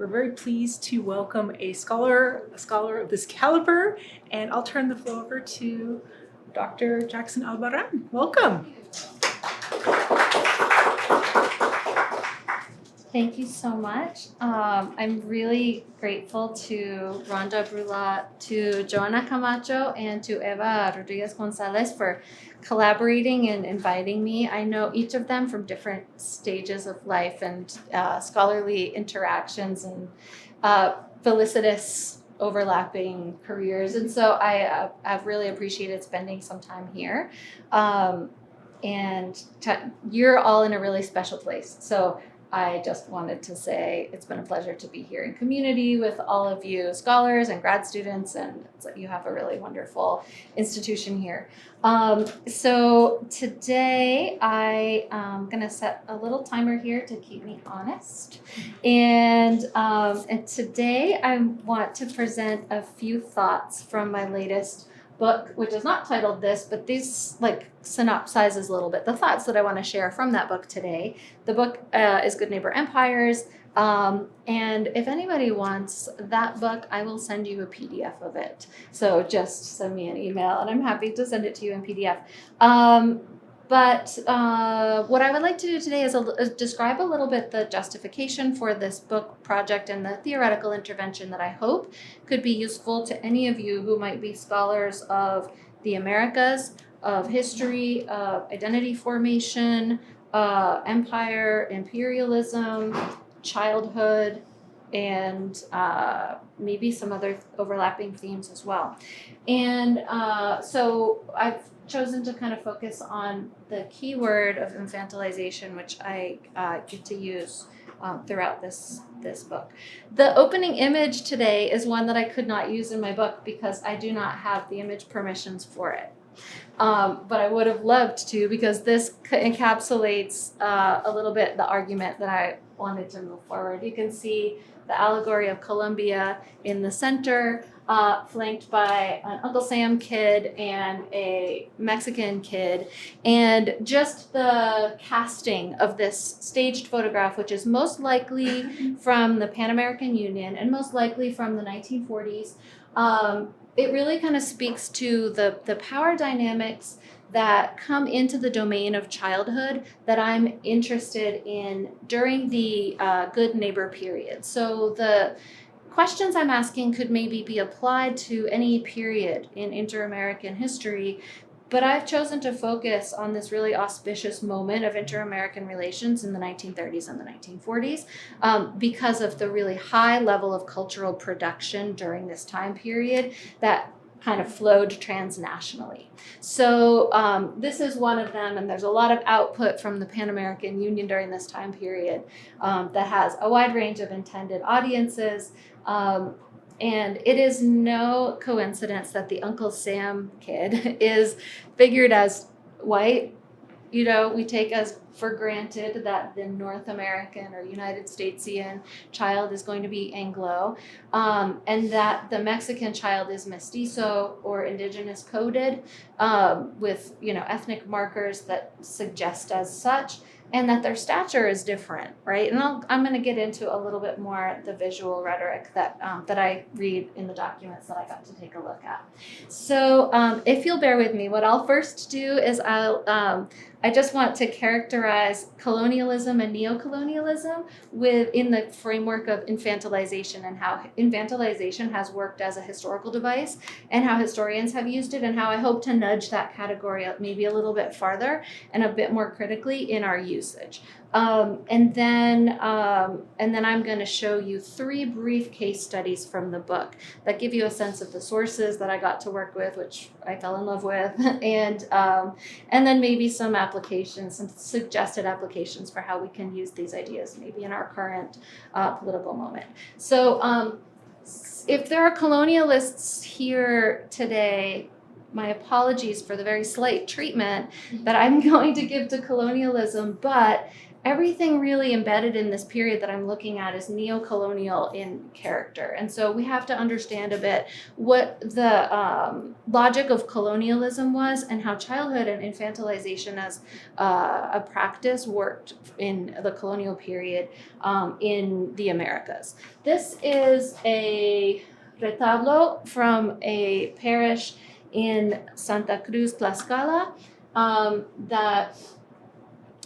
We're very pleased to welcome a scholar of this caliber, and I'll turn the floor over to Dr. Jackson Albarrán. Welcome. Thank you so much. I'm really grateful to Rhonda Brulat, to Joanna Camacho, and to Eva Rodriguez Gonzalez for collaborating and inviting me. I know each of them from different stages of life and scholarly interactions and felicitous overlapping careers. And so I've really appreciated spending some time here. You're all in a really special place. So I just wanted to say it's been a pleasure to be here in community with all of you scholars and grad students, and you have a really wonderful institution here. So today I am going to set a little timer here to keep me honest. And today I want to present a few thoughts from my latest book, which is not titled this, but these synopsizes a little bit the thoughts that I want to share from that book today. The book is Good Neighbor Empires, and if anybody wants that book, I will send you a PDF of it. So just send me an email, and I'm happy to send it to you in PDF. But what I would like to do today is describe a little bit the justification for this book project and the theoretical intervention that I hope could be useful to any of you who might be scholars of the Americas, of history, of identity formation, empire, imperialism, childhood, and maybe some other overlapping themes as well. And so I've chosen to kind of focus on the keyword of infantilization, which I get to use throughout this book. The opening image today is one that I could not use in my book because I do not have the image permissions for it. But I would have loved to, because this encapsulates a little bit the argument that I wanted to move forward. You can see the allegory of Colombia in the center, flanked by an Uncle Sam kid and a Mexican kid. And just the casting of this staged photograph, which is most likely from the Pan American Union and most likely from the 1940s, it really kind of speaks to the power dynamics that come into the domain of childhood that I'm interested in during the Good Neighbor period. So the questions I'm asking could maybe be applied to any period in inter-American history, but I've chosen to focus on this really auspicious moment of inter-American relations in the 1930s and the 1940s because of the really high level of cultural production during this time period that kind of flowed transnationally. So this is one of them, and there's a lot of output from the Pan American Union during this time period that has a wide range of intended audiences. And it is no coincidence that the Uncle Sam kid is figured as white. You know, we take as for granted that the North American or United Statesian child is going to be Anglo, and that the Mexican child is mestizo or indigenous coded with, ethnic markers that suggest as such, and that their stature is different, right? And I'm going to get into a little bit more the visual rhetoric that I read in the documents that I got to take a look at. So if you'll bear with me, what I'll first do is I just want to characterize colonialism and neocolonialism within the framework of infantilization and how infantilization has worked as a historical device and how historians have used it and how I hope to nudge that category up maybe a little bit farther and a bit more critically in our usage. And then I'm going to show you 3 brief case studies from the book that give you a sense of the sources that I got to work with, which I fell in love with, and then maybe some applications, some suggested applications for how we can use these ideas maybe in our current political moment. So if there are colonialists here today, my apologies for the very slight treatment that I'm going to give to colonialism, but everything really embedded in this period that I'm looking at is neo-colonial in character. And so we have to understand a bit what the logic of colonialism was and how childhood and infantilization as a practice worked in the colonial period in the Americas. This is a retablo from a parish in Santa Cruz, Tlaxcala, that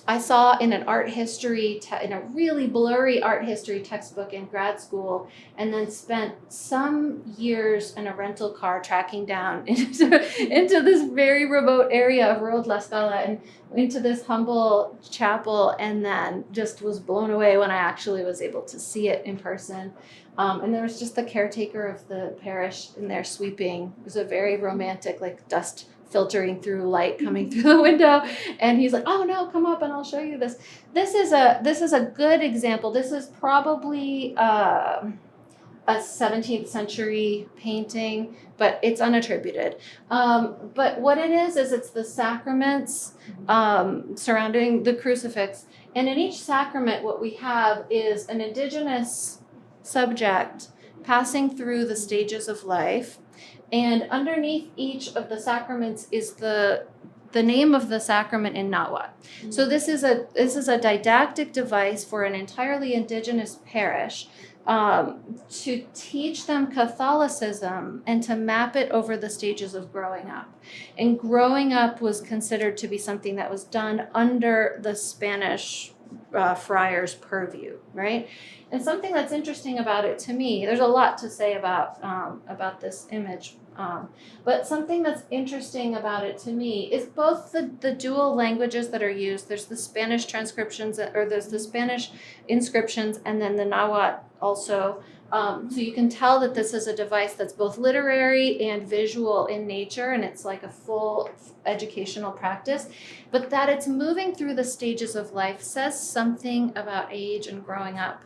I saw in an art history, in a really blurry art history textbook in grad school, and then spent some years in a rental car tracking down into this very remote area of rural Tlaxcala and into this humble chapel, and then just was blown away when I actually was able to see it in person. And there was just the caretaker of the parish in there sweeping. It was a very romantic, like dust filtering through light coming through the window, and he's like, "Oh no, come up and I'll show you this." This is a good example. This is probably a 17th century painting, but it's unattributed. But what it is it's the sacraments surrounding the crucifix, and in each sacrament, what we have is an indigenous subject passing through the stages of life. And underneath each of the sacraments is the name of the sacrament in Nahuatl. Mm-hmm. So this is a didactic device for an entirely indigenous parish to teach them Catholicism and to map it over the stages of growing up. And growing up was considered to be something that was done under the Spanish friars' purview, right? And something that's interesting about it to me, there's a lot to say about this image, but something that's interesting about it to me is both the dual languages that are used. There's the Spanish transcriptions, or there's the Spanish inscriptions, and then the Nahuatl also. So you can tell that this is a device that's both literary and visual in nature, and it's like a full educational practice, but that it's moving through the stages of life says something about age and growing up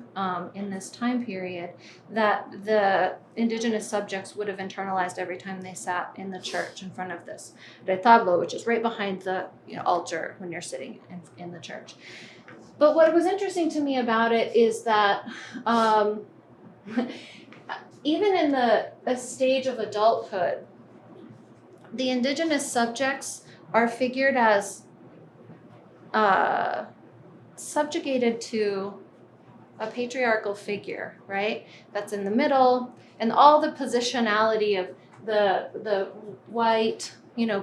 in this time period that the indigenous subjects would have internalized every time they sat in the church in front of this retablo, which is right behind the altar when you're sitting in the church. But what was interesting to me about it is that even in a stage of adulthood, the indigenous subjects are figured as subjugated to a patriarchal figure, right? That's in the middle, and all the positionality of the white,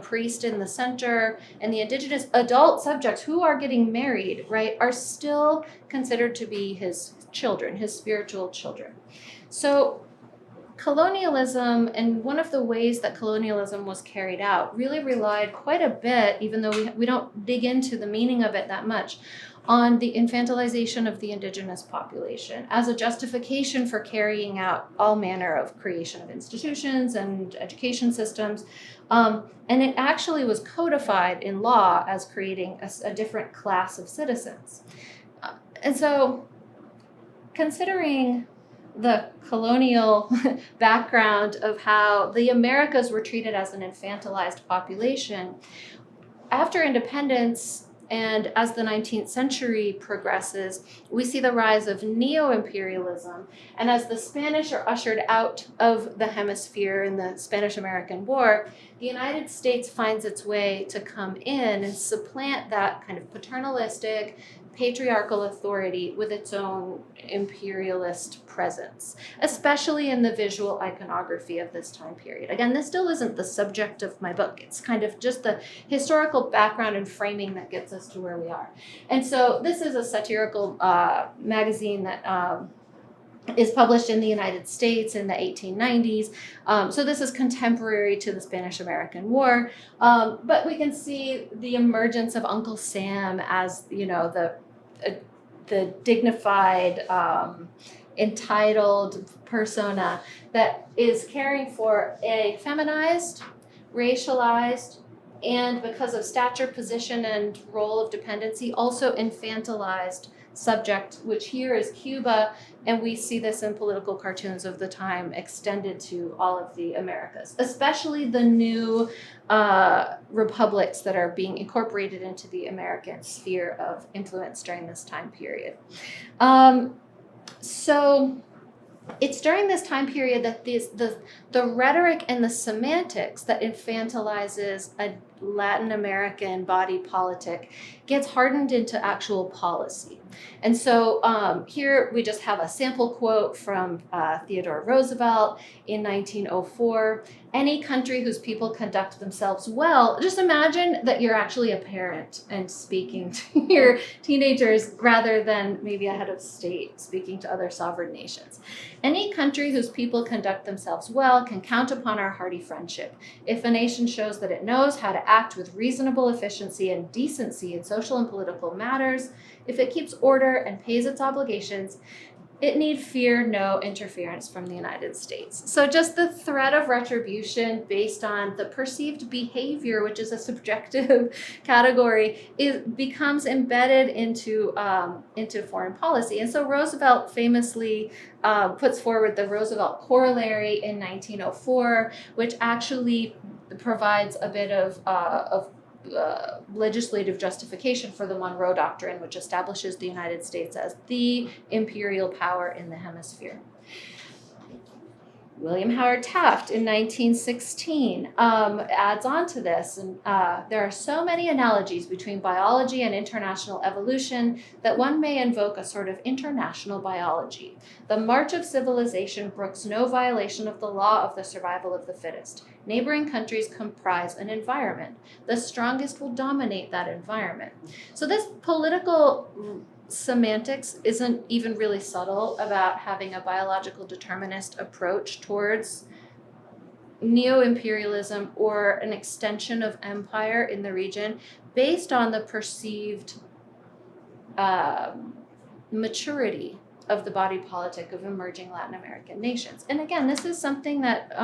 priest in the center, and the indigenous adult subjects who are getting married, right, are still considered to be his children, his spiritual children. So colonialism, and one of the ways that colonialism was carried out, really relied quite a bit, even though we don't dig into the meaning of it that much, on the infantilization of the indigenous population as a justification for carrying out all manner of creation of institutions and education systems. And it actually was codified in law as creating a different class of citizens. And so, considering the colonial background of how the Americas were treated as an infantilized population, after independence and as the 19th century progresses, we see the rise of neo-imperialism. And as the Spanish are ushered out of the hemisphere in the Spanish-American War, the United States finds its way to come in and supplant that kind of paternalistic, patriarchal authority with its own imperialist presence, especially in the visual iconography of this time period. Again, this still isn't the subject of my book. It's kind of just the historical background and framing that gets us to where we are. And so this is a satirical magazine that is published in the United States in the 1890s. So this is contemporary to the Spanish-American War. But we can see the emergence of Uncle Sam as, the dignified, entitled persona that is caring for a feminized, racialized, and because of stature, position, and role of dependency, also infantilized subject, which here is Cuba, and we see this in political cartoons of the time extended to all of the Americas, especially the new republics that are being incorporated into the American sphere of influence during this time period. So it's during this time period that the rhetoric and the semantics that infantilizes a Latin American body politic gets hardened into actual policy. And so here we just have a sample quote from Theodore Roosevelt in 1904. Any country whose people conduct themselves well, just imagine that you're actually a parent and speaking to your teenagers rather than maybe a head of state speaking to other sovereign nations. Any country whose people conduct themselves well can count upon our hearty friendship. If a nation shows that it knows how to act with reasonable efficiency and decency in social and political matters, if it keeps order and pays its obligations, it need fear no interference from the United States. So just the threat of retribution based on the perceived behavior, which is a subjective category, becomes embedded into foreign policy. And so Roosevelt famously puts forward the Roosevelt Corollary in 1904, which actually provides a bit of legislative justification for the Monroe Doctrine, which establishes the United States as the imperial power in the hemisphere. William Howard Taft in 1916 adds on to this, and there are so many analogies between biology and international evolution that one may invoke a sort of international biology. The march of civilization brooks no violation of the law of the survival of the fittest. Neighboring countries comprise an environment. The strongest will dominate that environment. So this political semantics isn't even really subtle about having a biological determinist approach towards neo-imperialism or an extension of empire in the region based on the perceived maturity of the body politic of emerging Latin American nations. And again, this is something that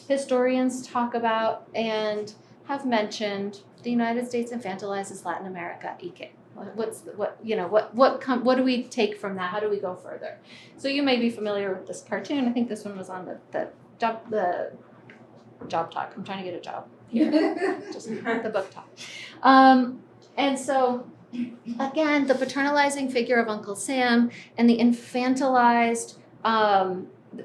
historians talk about and have mentioned. The United States infantilizes Latin America. Ike. What do we take from that? How do we go further? So you may be familiar with this cartoon. I think this one was on the job talk. I'm trying to get a job here. Just the book talk. And so again, the paternalizing figure of Uncle Sam and the infantilized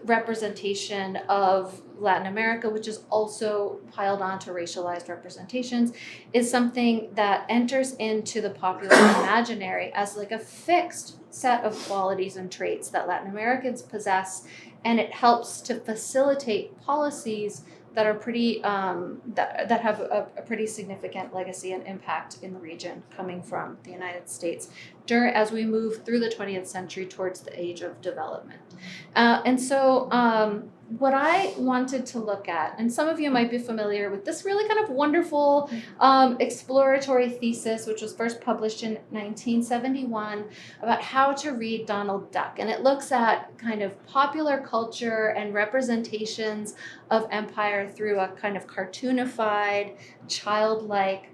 representation of Latin America, which is also piled onto racialized representations, is something that enters into the popular imaginary as like a fixed set of qualities and traits that Latin Americans possess, and it helps to facilitate policies that are pretty that have a pretty significant legacy and impact in the region coming from the United States as we move through the 20th century towards the age of development. And so what I wanted to look at, and some of you might be familiar with this really kind of wonderful exploratory thesis, which was first published in 1971, about how to read Donald Duck. And it looks at kind of popular culture and representations of empire through a kind of cartoonified, childlike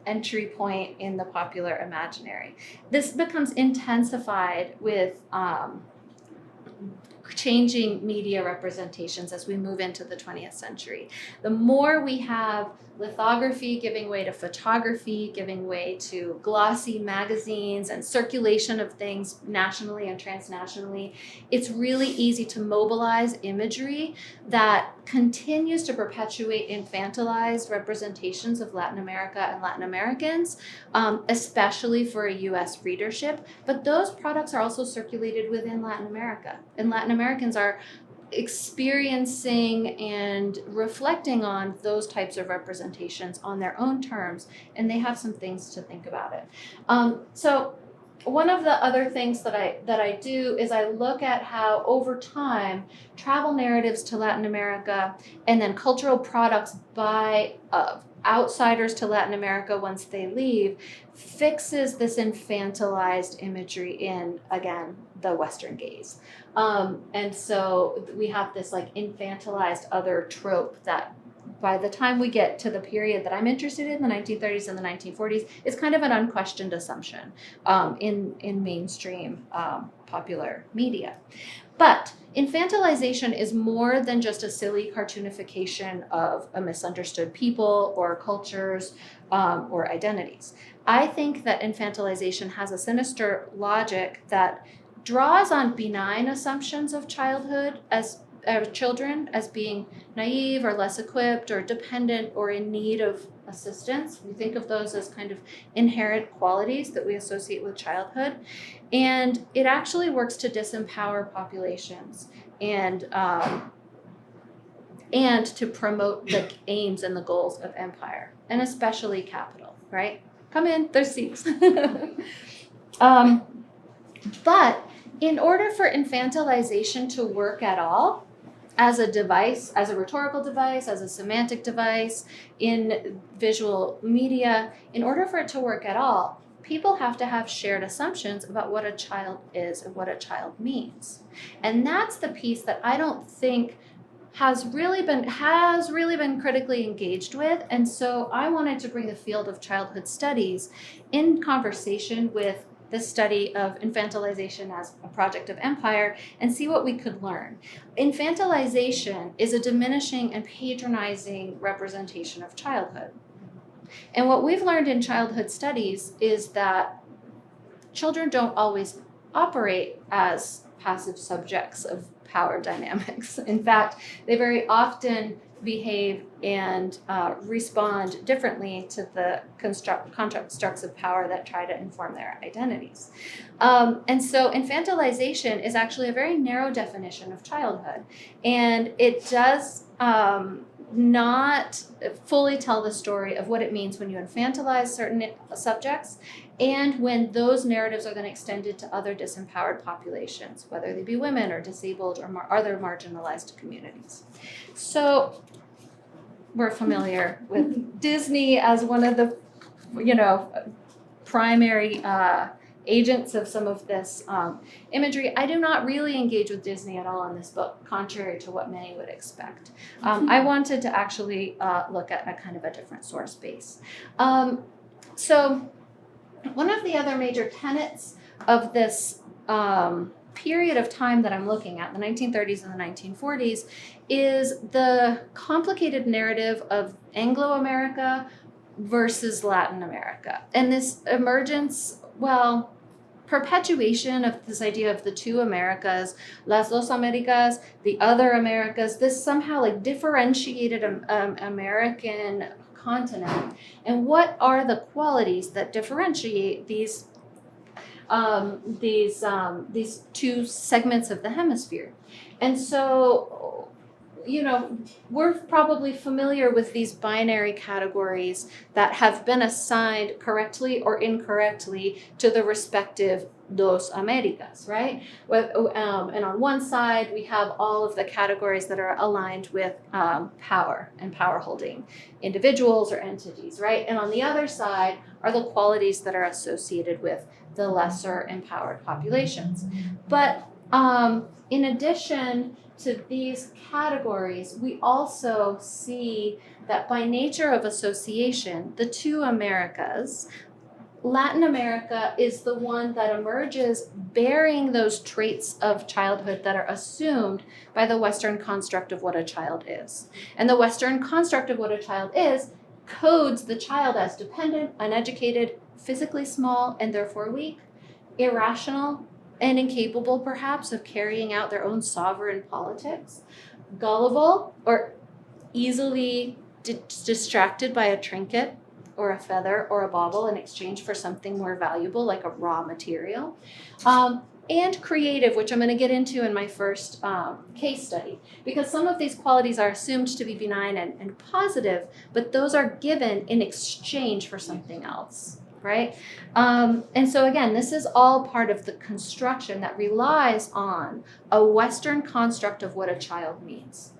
entry point in the popular imaginary. This becomes intensified with changing media representations as we move into the 20th century. The more we have lithography giving way to photography, giving way to glossy magazines and circulation of things nationally and transnationally, it's really easy to mobilize imagery that continues to perpetuate infantilized representations of Latin America and Latin Americans, especially for a US readership. But those products are also circulated within Latin America, and Latin Americans are experiencing and reflecting on those types of representations on their own terms, and they have some things to think about it. So one of the other things that I do is I look at how over time travel narratives to Latin America and then cultural products by outsiders to Latin America once they leave fixes this infantilized imagery in, again, the Western gaze. And so we have this like infantilized other trope that by the time we get to the period that I'm interested in, the 1930s and the 1940s, is kind of an unquestioned assumption in mainstream popular media. But infantilization is more than just a silly cartoonification of a misunderstood people or cultures or identities. I think that infantilization has a sinister logic that draws on benign assumptions of childhood as children as being naive or less equipped or dependent or in need of assistance. We think of those as kind of inherent qualities that we associate with childhood. And it actually works to disempower populations and to promote the aims and the goals of empire, and especially capital, right? Come in, there's seats. But in order for infantilization to work at all, as a device, as a rhetorical device, as a semantic device in visual media, in order for it to work at all, people have to have shared assumptions about what a child is and what a child means. And that's the piece that I don't think has really been critically engaged with. And so I wanted to bring the field of childhood studies in conversation with the study of infantilization as a project of empire and see what we could learn. Infantilization is a diminishing and patronizing representation of childhood. And what we've learned in childhood studies is that children don't always operate as passive subjects of power dynamics. In fact, they very often behave and respond differently to the constructs of power that try to inform their identities. And so infantilization is actually a very narrow definition of childhood. And it does not fully tell the story of what it means when you infantilize certain subjects and when those narratives are then extended to other disempowered populations, whether they be women or disabled or other marginalized communities. So we're familiar with Disney as one of the, primary agents of some of this imagery. I do not really engage with Disney at all in this book, contrary to what many would expect. I wanted to actually look at a kind of a different source base. So one of the other major tenets of this period of time that I'm looking at, the 1930s and the 1940s, is the complicated narrative of Anglo-America versus Latin America. And this emergence, perpetuation of this idea of the two Americas, las dos Americas, the other Americas, this somehow differentiated American continent. And what are the qualities that differentiate these two segments of the hemisphere? And so, we're probably familiar with these binary categories that have been assigned correctly or incorrectly to the respective dos Americas, right? And on one side, we have all of the categories that are aligned with power and power holding individuals or entities, right? And on the other side are the qualities that are associated with the lesser empowered populations. But in addition to these categories, we also see that by nature of association, the two Americas, Latin America is the one that emerges bearing those traits of childhood that are assumed by the Western construct of what a child is. And the Western construct of what a child is codes the child as dependent, uneducated, physically small, and therefore weak, irrational, and incapable perhaps of carrying out their own sovereign politics, gullible or easily distracted by a trinket or a feather or a bauble in exchange for something more valuable like a raw material, and creative, which I'm going to get into in my first case study, because some of these qualities are assumed to be benign and positive, but those are given in exchange for something else. Right? And so again, this is all part of the construction that relies on a Western construct of what a child means.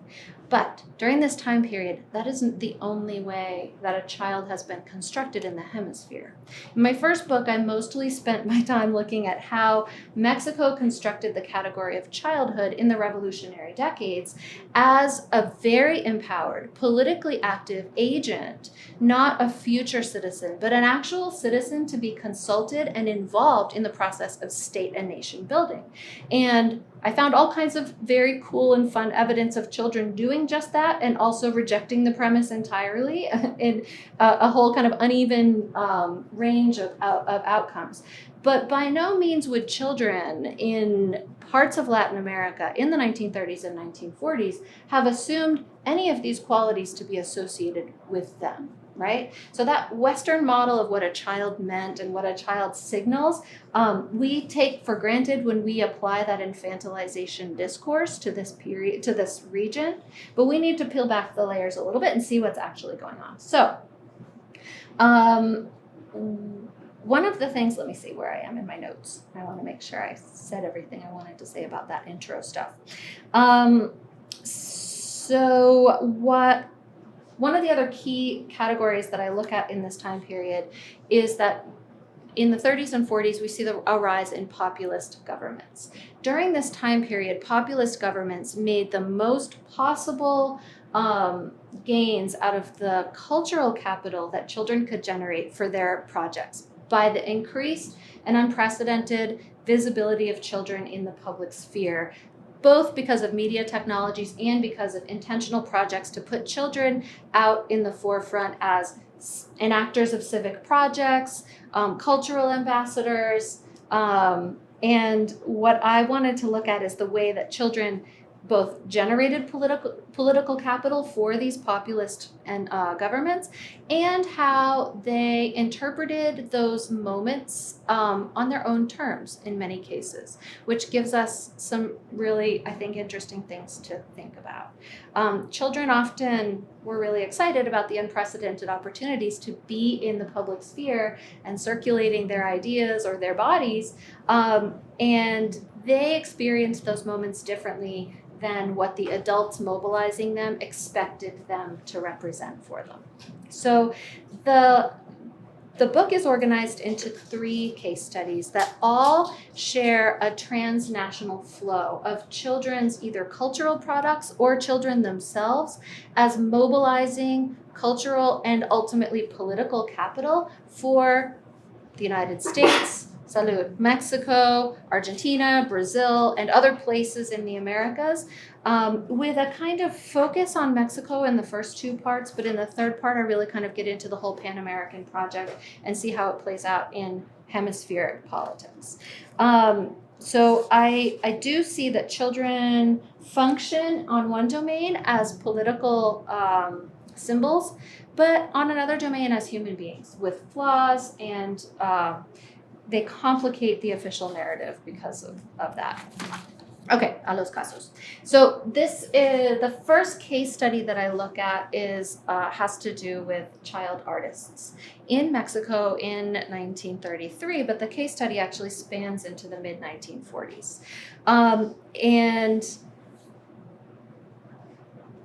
But during this time period, that isn't the only way that a child has been constructed in the hemisphere. In my first book, I mostly spent my time looking at how Mexico constructed the category of childhood in the revolutionary decades as a very empowered, politically active agent, not a future citizen, but an actual citizen to be consulted and involved in the process of state and nation building. And I found all kinds of very cool and fun evidence of children doing just that, and also rejecting the premise entirely in a whole kind of uneven range of outcomes. But by no means would children in parts of Latin America in the 1930s and 1940s have assumed any of these qualities to be associated with them, right? So that Western model of what a child meant and what a child signals, we take for granted when we apply that infantilization discourse to this period, to this region, but we need to peel back the layers a little bit and see what's actually going on. So, one of the things, let me see where I am in my notes. I want to make sure I said everything I wanted to say about that intro stuff. One of the other key categories that I look at in this time period is that in the 30s and 40s, we see a rise in populist governments. During this time period, populist governments made the most possible gains out of the cultural capital that children could generate for their projects by the increased and unprecedented visibility of children in the public sphere, both because of media technologies and because of intentional projects to put children out in the forefront as enactors of civic projects, cultural ambassadors, and what I wanted to look at is the way that children both generated political capital for these populist and governments, and how they interpreted those moments on their own terms in many cases, which gives us some really, I think, interesting things to think about. Children often were really excited about the unprecedented opportunities to be in the public sphere and circulating their ideas or their bodies, and they experienced those moments differently than what the adults mobilizing them expected them to represent for them. So the book is organized into 3 case studies that all share a transnational flow of children's either cultural products or children themselves as mobilizing cultural and ultimately political capital for the United States, Salud, Mexico, Argentina, Brazil, and other places in the Americas, with a kind of focus on Mexico in the first 2 parts, but in the third part, I really kind of get into the whole Pan-American project and see how it plays out in hemispheric politics. So I do see that children function on one domain as political symbols, but on another domain as human beings with flaws, and they complicate the official narrative because of that. Okay, a los casos. So this is the first case study that I look at is has to do with child artists in Mexico in 1933, but the case study actually spans into the mid-1940s. And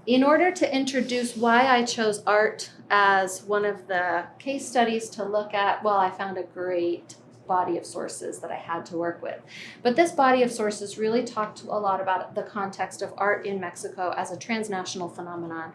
in order to introduce why I chose art as one of the case studies to look at, well, I found a great body of sources that I had to work with. But this body of sources really talked a lot about the context of art in Mexico as a transnational phenomenon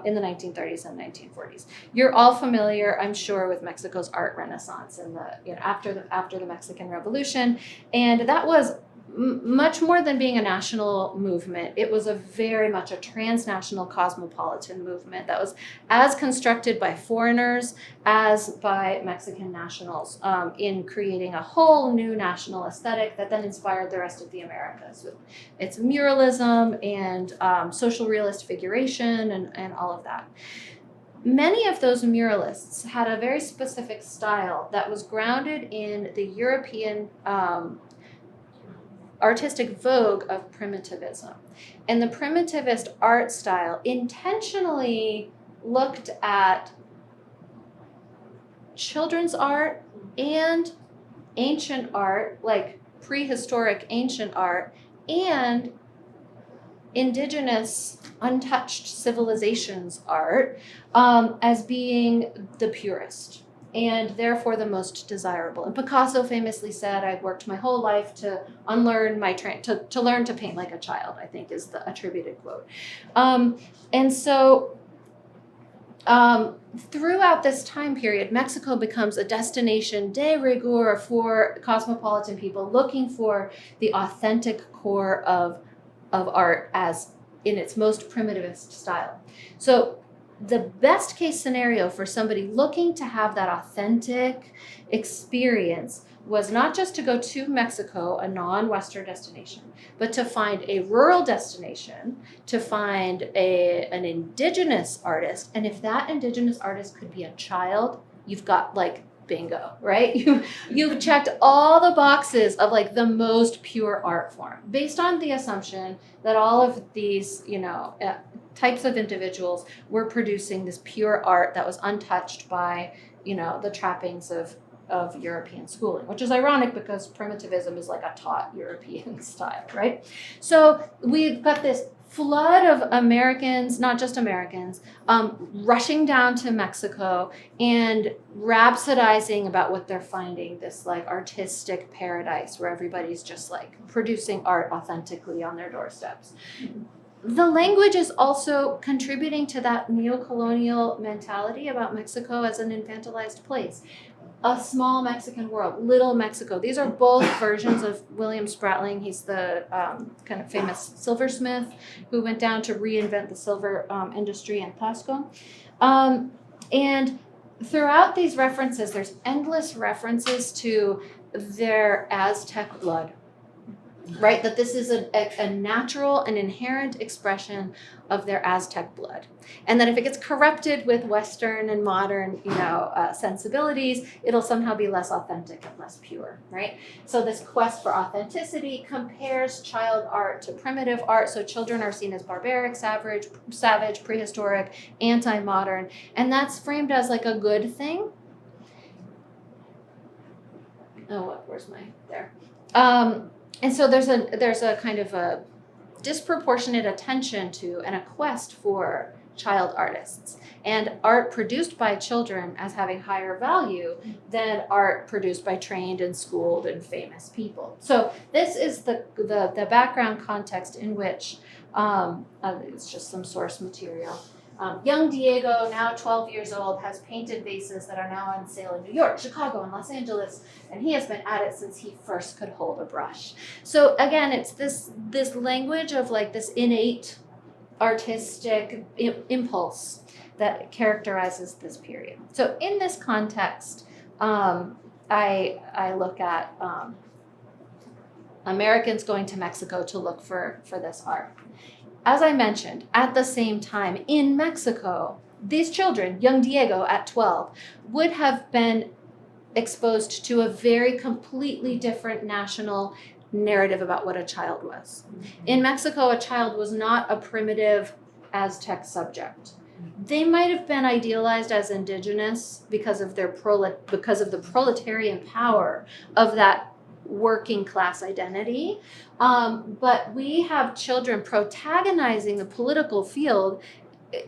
in the 1930s and 1940s. You're all familiar, I'm sure, with Mexico's art renaissance and after the Mexican Revolution, and that was much more than being a national movement. It was very much a transnational cosmopolitan movement that was as constructed by foreigners as by Mexican nationals in creating a whole new national aesthetic that then inspired the rest of the Americas with its muralism and social realist figuration and all of that. Many of those muralists had a very specific style that was grounded in the European artistic vogue of primitivism. And the primitivist art style intentionally looked at children's art and ancient art, like prehistoric ancient art, and indigenous, untouched civilizations art as being the purest and therefore the most desirable. And Picasso famously said, "I worked my whole life to unlearn to learn to paint like a child," I think is the attributed quote. And so throughout this time period, Mexico becomes a destination de rigueur for cosmopolitan people looking for the authentic core of art as in its most primitivist style. So the best case scenario for somebody looking to have that authentic experience was not just to go to Mexico, a non-Western destination, but to find a rural destination, to find an indigenous artist. And if that indigenous artist could be a child, you've got like bingo, right? You've checked all the boxes of like the most pure art form based on the assumption that all of these, types of individuals were producing this pure art that was untouched by, the trappings of European schooling, which is ironic because primitivism is like a taught European style, right? So we've got this flood of Americans, not just Americans, rushing down to Mexico and rhapsodizing about what they're finding, this like artistic paradise where everybody's just like producing art authentically on their doorsteps. The language is also contributing to that neo-colonial mentality about Mexico as an infantilized place. A small Mexican world, little Mexico. These are both versions of William Spratling. He's the kind of famous silversmith who went down to reinvent the silver industry in Tasco. And throughout these references, there's endless references to their Aztec blood, right? That this is a natural and inherent expression of their Aztec blood. And that if it gets corrupted with Western and modern, sensibilities, it'll somehow be less authentic and less pure, right? So this quest for authenticity compares child art to primitive art. So children are seen as barbaric, savage, prehistoric, anti-modern. And that's framed as like a good thing. Where's my, there. And so there's a kind of a disproportionate attention to and a quest for child artists and art produced by children as having higher value than art produced by trained and schooled and famous people. So this is the background context in which it's just some source material. Young Diego, now 12 years old, has painted vases that are now on sale in New York, Chicago, and Los Angeles, and he has been at it since he first could hold a brush. So again, it's this language of like this innate artistic impulse that characterizes this period. So in this context, I look at Americans going to Mexico to look for this art. As I mentioned, at the same time, in Mexico, these children, young Diego at 12, would have been exposed to a very completely different national narrative about what a child was. In Mexico, a child was not a primitive Aztec subject. They might have been idealized as indigenous because of the proletarian power of that working class identity, but we have children protagonizing the political field,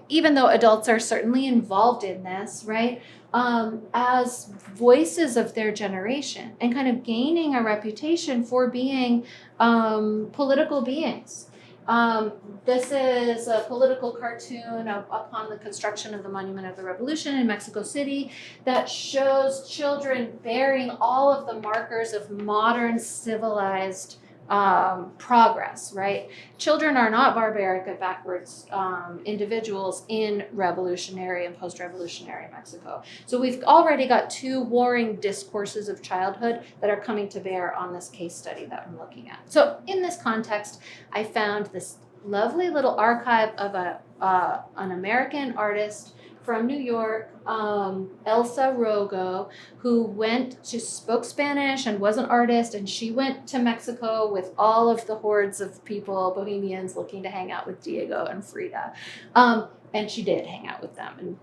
even though adults are certainly involved in this, right, as voices of their generation and kind of gaining a reputation for being political beings. This is a political cartoon upon the construction of the Monument of the Revolution in Mexico City that shows children bearing all of the markers of modern civilized progress, right? Children are not barbaric and backwards individuals in revolutionary and post-revolutionary Mexico. So we've already got two warring discourses of childhood that are coming to bear on this case study that I'm looking at. So in this context, I found this lovely little archive of an American artist from New York, Elsa Rogo, she spoke Spanish and was an artist, and she went to Mexico with all of the hordes of people, bohemians, looking to hang out with Diego and Frida. And she did hang out with them.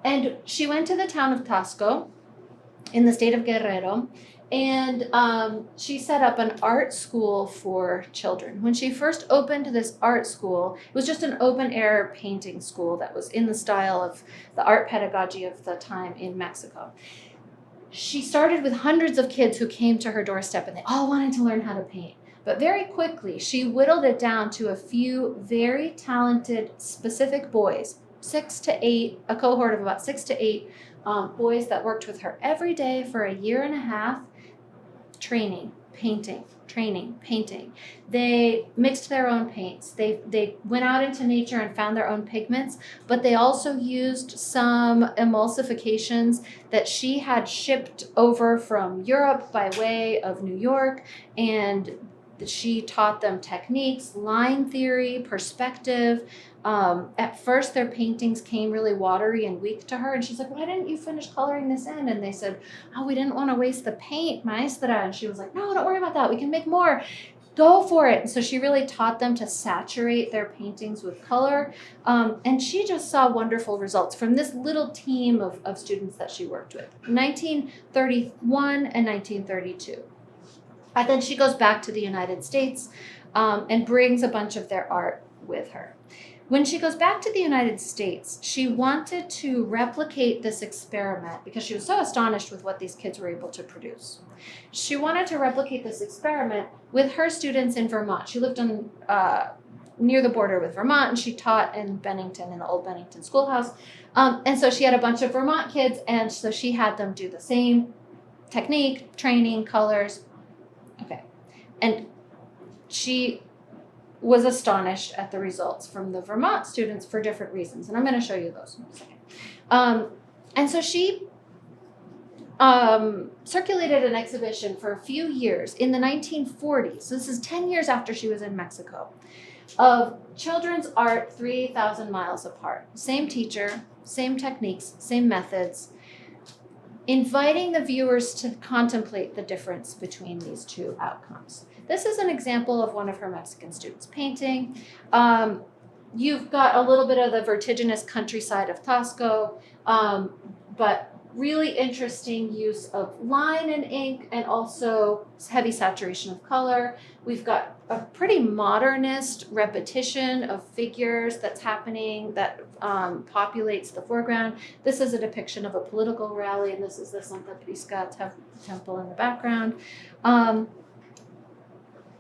And she went to the town of Tasco in the state of Guerrero, And she set up an art school for children. When she first opened this art school, it was just an open-air painting school that was in the style of the art pedagogy of the time in Mexico. She started with hundreds of kids who came to her doorstep, and they all wanted to learn how to paint. But very quickly, she whittled it down to a few very talented, specific boys, 6 to 8, a cohort of about 6 to 8 boys that worked with her every day for a year and a half, training, painting. They mixed their own paints. They went out into nature and found their own pigments, but they also used some emulsifications that she had shipped over from Europe by way of New York, and she taught them techniques, line theory, perspective. At first, their paintings came really watery and weak to her, and she's like, "Why didn't you finish coloring this in?" And they said, "Oh, we didn't want to waste the paint, maestra." And she was like, "No, don't worry about that. We can make more. Go for it." And so she really taught them to saturate their paintings with color. And she just saw wonderful results from this little team of students that she worked with, 1931 and 1932. And then she goes back to the United States and brings a bunch of their art with her. When she goes back to the United States, she wanted to replicate this experiment because she was so astonished with what these kids were able to produce. She wanted to replicate this experiment with her students in Vermont. She lived on near the border with Vermont, and she taught in Bennington, in the old Bennington schoolhouse. And so she had a bunch of Vermont kids, and so she had them do the same technique, training, colors. Okay. And she was astonished at the results from the Vermont students for different reasons. And I'm going to show you those in a second. And so she circulated an exhibition for a few years in the 1940s. So this is 10 years after she was in Mexico, of children's art 3,000 miles apart. Same teacher, same techniques, same methods, inviting the viewers to contemplate the difference between these two outcomes. This is an example of one of her Mexican students painting. You've got a little bit of the vertiginous countryside of Tasco, but really interesting use of line and ink and also heavy saturation of color. We've got a pretty modernist repetition of figures that's happening that populates the foreground. This is a depiction of a political rally, and this is the Santa Prisca temple in the background.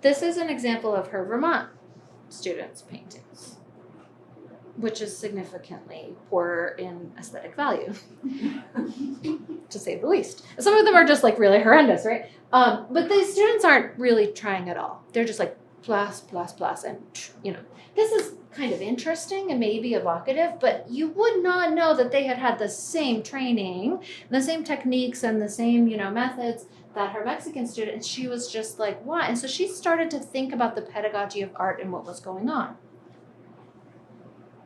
This is an example of her Vermont students' paintings, which is significantly poorer in aesthetic value, to say the least. Some of them are just like really horrendous, right? But the students aren't really trying at all. They're just like plus, and this is kind of interesting and maybe evocative, but you would not know that they had the same training, the same techniques, and the same, methods that her Mexican student, and she was just like, what? And so she started to think about the pedagogy of art and what was going on.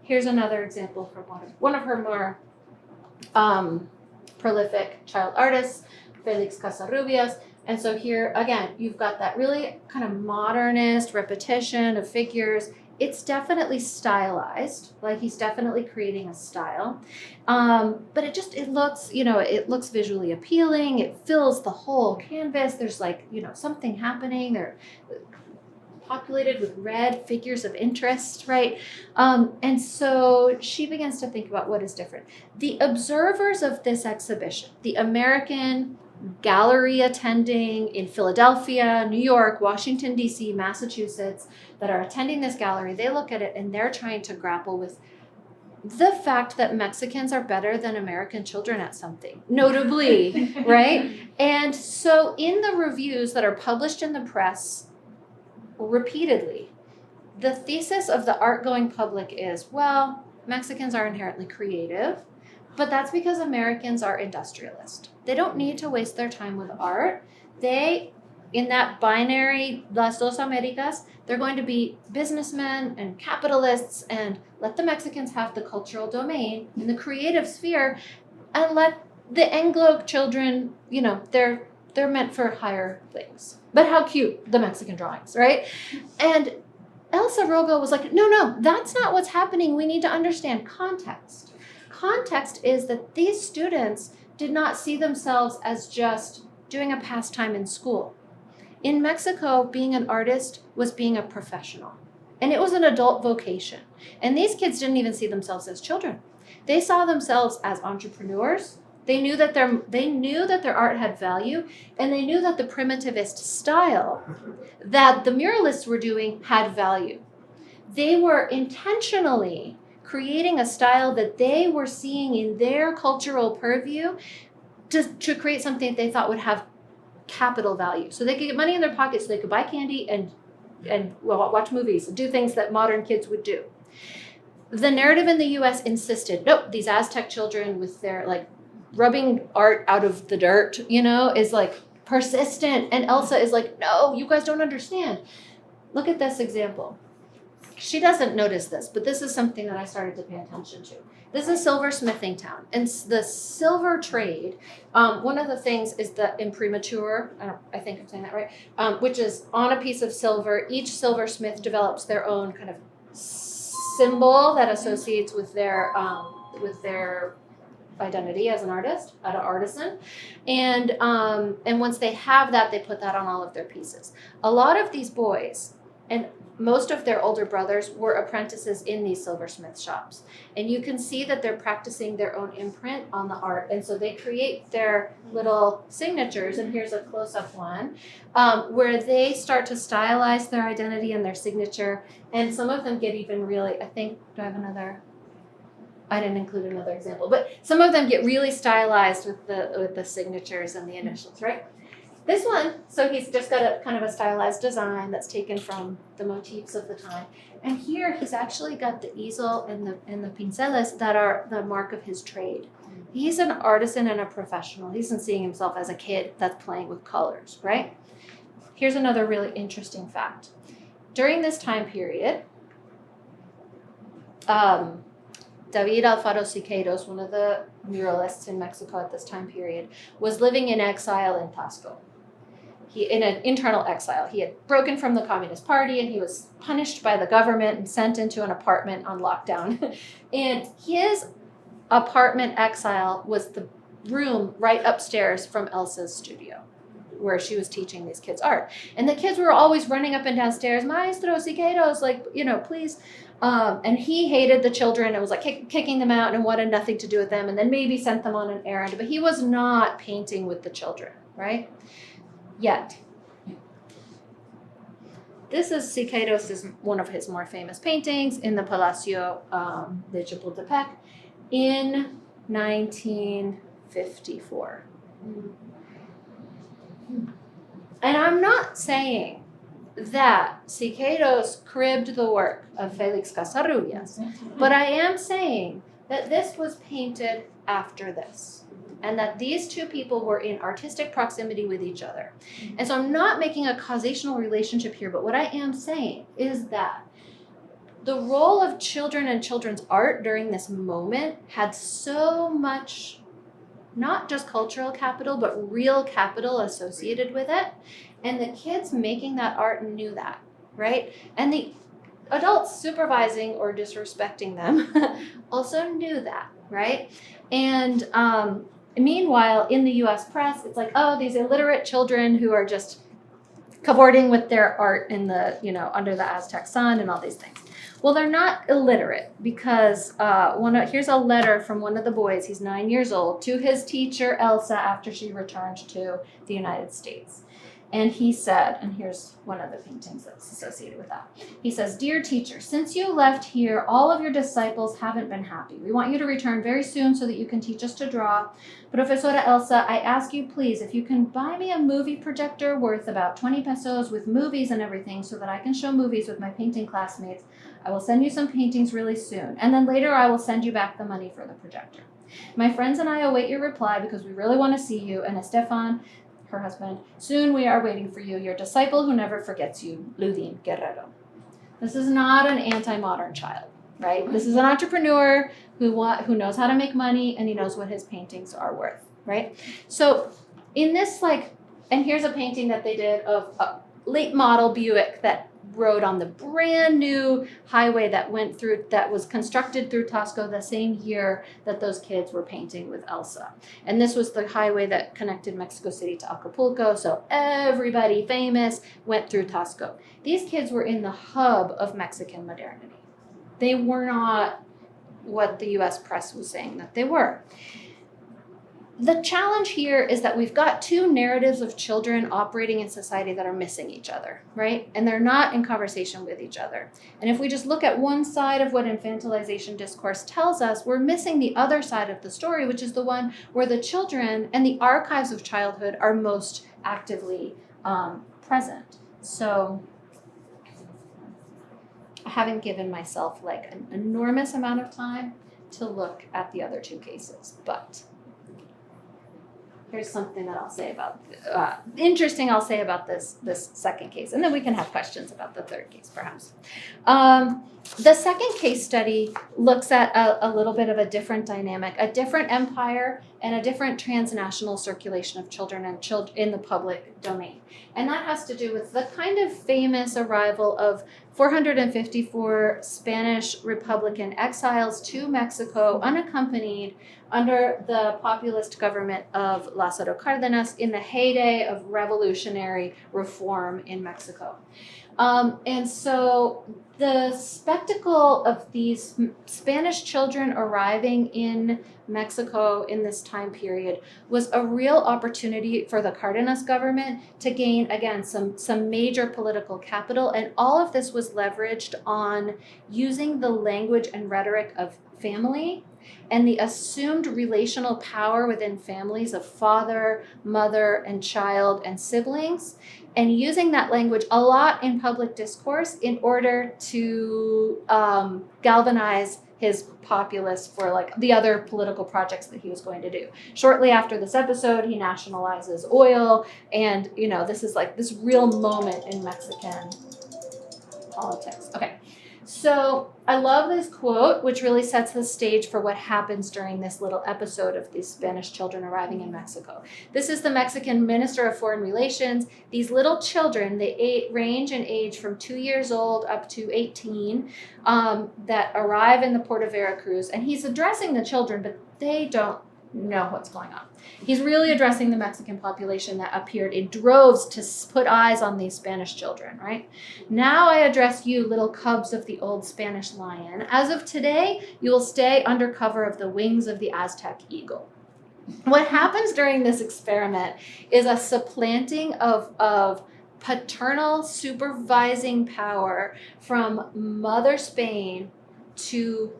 Here's another example from one of her more prolific child artists, Felix Casarrubias. And so here, again, you've got that really kind of modernist repetition of figures. It's definitely stylized, like he's definitely creating a style. But it looks visually appealing. It fills the whole canvas. There's something happening. They're populated with red figures of interest, right? And so she begins to think about what is different. The observers of this exhibition, the American gallery attending in Philadelphia, New York, Washington, D.C., Massachusetts, that are attending this gallery, they look at it and they're trying to grapple with the fact that Mexicans are better than American children at something, notably, right? And so in the reviews that are published in the press repeatedly, the thesis of the art-going public is, well, Mexicans are inherently creative, but that's because Americans are industrialist. They don't need to waste their time with art. They, in that binary, Las Dos Americas, they're going to be businessmen and capitalists and let the Mexicans have the cultural domain in the creative sphere and let the Anglo children, they're meant for higher things. But how cute, the Mexican drawings, right? And Elsa Rogo was like, no, that's not what's happening. We need to understand context. Context is that these students did not see themselves as just doing a pastime in school. In Mexico, being an artist was being a professional. And it was an adult vocation. And these kids didn't even see themselves as children. They saw themselves as entrepreneurs. They knew that their art had value, and they knew that the primitivist style that the muralists were doing had value. They were intentionally creating a style that they were seeing in their cultural purview to create something they thought would have capital value. So they could get money in their pockets so they could buy candy and watch movies and do things that modern kids would do. The narrative in the US insisted, nope, these Aztec children with their like rubbing art out of the dirt, is like persistent. And Elsa is like, no, you guys don't understand. Look at this example. She doesn't notice this, but this is something that I started to pay attention to. This is silversmithing town. And the silver trade, one of the things is the imprimatur, I think I'm saying that right, which is on a piece of silver. Each silversmith develops their own kind of symbol that associates with their identity as an artist, an artisan. And once they have that, they put that on all of their pieces. A lot of these boys, and most of their older brothers, were apprentices in these silversmith shops. And you can see that they're practicing their own imprint on the art. And so they create their little signatures. And here's a close-up one, where they start to stylize their identity and their signature. And some of them get even really, I think, do I have another? I didn't include another example. But some of them get really stylized with the signatures and the initials, right? This one, so he's just got a kind of a stylized design that's taken from the motifs of the time. And here he's actually got the easel and the pinceles that are the mark of his trade. He's an artisan and a professional. He isn't seeing himself as a kid that's playing with colors, right? Here's another really interesting fact. During this time period, David Alfaro Siqueiros, one of the muralists in Mexico at this time period, was living in exile in Pasco. In an internal exile. He had broken from the Communist Party and he was punished by the government and sent into an apartment on lockdown. And his apartment exile was the room right upstairs from Elsa's studio, where she was teaching these kids art. And the kids were always running up and downstairs, Maestro Siqueiros, like, please. And he hated the children and was like kicking them out and wanted nothing to do with them, and then maybe sent them on an errand. But he was not painting with the children, right? Yet. This is Siqueiros' one of his more famous paintings in the Palacio de Chapultepec in 1954. And I'm not saying that Siqueiros cribbed the work of Felix Casarrubias, but I am saying that this was painted after this, and that these two people were in artistic proximity with each other. And so I'm not making a causational relationship here, but what I am saying is that the role of children and children's art during this moment had so much, not just cultural capital, but real capital associated with it. And the kids making that art knew that, right? And the adults supervising or disrespecting them also knew that, right? And meanwhile, in the US press, it's like, oh, these illiterate children who are just cavorting with their art in the, under the Aztec sun and all these things. Well, they're not illiterate because here's a letter from one of the boys, he's 9 years old, to his teacher, Elsa, after she returned to the United States. And he said, and here's one of the paintings that's associated with that. He says, "Dear teacher, since you left here, all of your disciples haven't been happy. We want you to return very soon so that you can teach us to draw. Profesora Elsa, I ask you, please, if you can buy me a movie projector worth about 20 pesos with movies and everything so that I can show movies with my painting classmates. I will send you some paintings really soon. And then later I will send you back the money for the projector. My friends and I await your reply because we really want to see you. And Estefan, her husband, soon we are waiting for you, your disciple who never forgets you, Ludin Guerrero." This is not an anti-modern child, right? This is an entrepreneur who knows how to make money and he knows what his paintings are worth, right? So in this, and here's a painting that they did of a late model Buick that rode on the brand new highway that was constructed through Tasco the same year that those kids were painting with Elsa. And this was the highway that connected Mexico City to Acapulco, so everybody famous went through Tasco. These kids were in the hub of Mexican modernity. They were not what the US press was saying that they were. The challenge here is that we've got two narratives of children operating in society that are missing each other, right? And they're not in conversation with each other. And if we just look at one side of what infantilization discourse tells us, we're missing the other side of the story, which is the one where the children and the archives of childhood are most actively present. So I haven't given myself like an enormous amount of time to look at the other two cases, but here's something that I'll say about, interesting I'll say about this second case, and then we can have questions about the third case perhaps. The second case study looks at a little bit of a different dynamic, a different empire and a different transnational circulation of children and in the public domain. And that has to do with the kind of famous arrival of 454 Spanish Republican exiles to Mexico unaccompanied under the populist government of Lázaro Cárdenas in the heyday of revolutionary reform in Mexico. And so the spectacle of these Spanish children arriving in Mexico in this time period was a real opportunity for the Cárdenas government to gain, again, some major political capital. And all of this was leveraged on using the language and rhetoric of family and the assumed relational power within families of father, mother, and child and siblings, and using that language a lot in public discourse in order to galvanize his populace for like the other political projects that he was going to do. Shortly after this episode, he nationalizes oil, and this is like this real moment in Mexican politics. Okay. So I love this quote, which really sets the stage for what happens during this little episode of these Spanish children arriving in Mexico. This is the Mexican Minister of Foreign Relations. These little children, they range in age from 2 years old up to 18, that arrive in the port of Veracruz. And he's addressing the children, but they don't know what's going on. He's really addressing the Mexican population that appeared in droves to put eyes on these Spanish children, right? Now I address you, little cubs of the old Spanish lion. As of today, you will stay under cover of the wings of the Aztec eagle. What happens during this experiment is a supplanting of paternal supervising power from Mother Spain to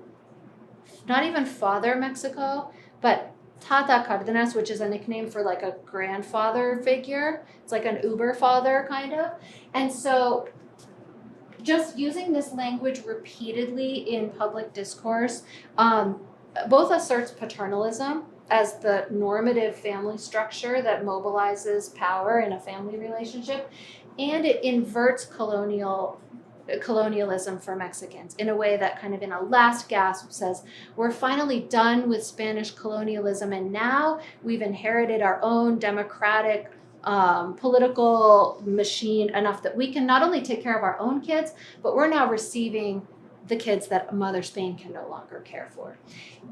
not even Father Mexico, but Tata Cárdenas, which is a nickname for like a grandfather figure. It's like an Uber father kind of. And so just using this language repeatedly in public discourse both asserts paternalism as the normative family structure that mobilizes power in a family relationship, and it inverts colonialism for Mexicans in a way that kind of in a last gasp says, we're finally done with Spanish colonialism, and now we've inherited our own democratic political machine enough that we can not only take care of our own kids, but we're now receiving the kids that Mother Spain can no longer care for.